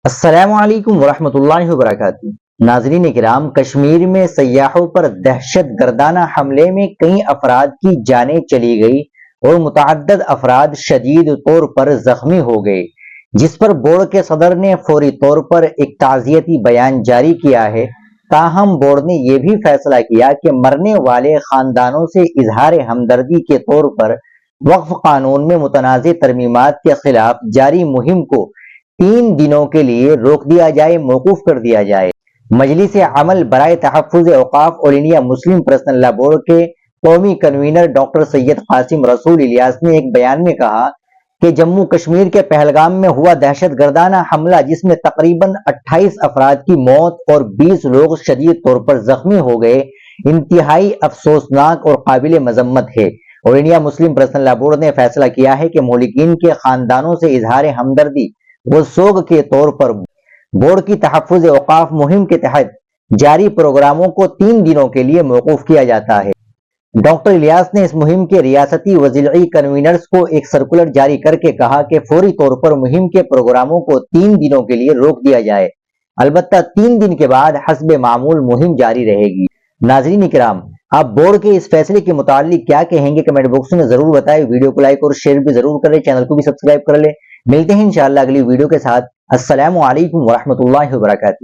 السلام علیکم ورحمۃ اللہ وبرکاتہ۔ ناظرین کرام، کشمیر میں سیاحوں پر دہشت گردانہ حملے میں کئی افراد کی جانیں چلی گئی اور متعدد افراد شدید طور پر زخمی ہو گئے، جس پر بورڈ کے صدر نے فوری طور پر ایک تعزیتی بیان جاری کیا ہے۔ تاہم بورڈ نے یہ بھی فیصلہ کیا کہ مرنے والے خاندانوں سے اظہار ہمدردی کے طور پر وقف قانون میں متنازع ترمیمات کے خلاف جاری مہم کو 3 دنوں کے لیے روک دیا جائے، موقوف کر دیا جائے۔ مجلس عمل برائے تحفظ اوقاف آل انڈیا مسلم پرسنل لا بورڈ کے قومی کنوینر ڈاکٹر سید قاسم رسول الیاس نے ایک بیان میں کہا کہ جموں کشمیر کے پہلگام میں ہوا دہشت گردانہ حملہ، جس میں تقریباً 28 افراد کی موت اور 20 لوگ شدید طور پر زخمی ہو گئے، انتہائی افسوسناک اور قابل مذمت ہے۔ آل انڈیا مسلم پرسنل لا بورڈ نے فیصلہ کیا ہے کہ مہلکین کے خاندانوں سے اظہار ہمدردی و سوگ کے طور پر بورڈ کی تحفظ اوقاف مہم کے تحت جاری پروگراموں کو 3 دنوں کے لیے موقوف کیا جاتا ہے۔ ڈاکٹر الیاس نے اس مہم کے ریاستی و ضلعی کنوینرز کو ایک سرکولر جاری کر کے کہا کہ فوری طور پر مہم کے پروگراموں کو 3 دنوں کے لیے روک دیا جائے، البتہ 3 دن کے بعد حسب معمول مہم جاری رہے گی۔ ناظرین کرام، آپ بورڈ کے اس فیصلے کے متعلق کیا کہیں گے؟ کمنٹ باکس میں ضرور بتائیں۔ ویڈیو کو لائک اور شیئر بھی ضرور کریں، چینل کو بھی سبسکرائب کر لیں۔ ملتے ہیں انشاءاللہ اگلی ویڈیو کے ساتھ۔ السلام علیکم ورحمۃ اللہ وبرکاتہ۔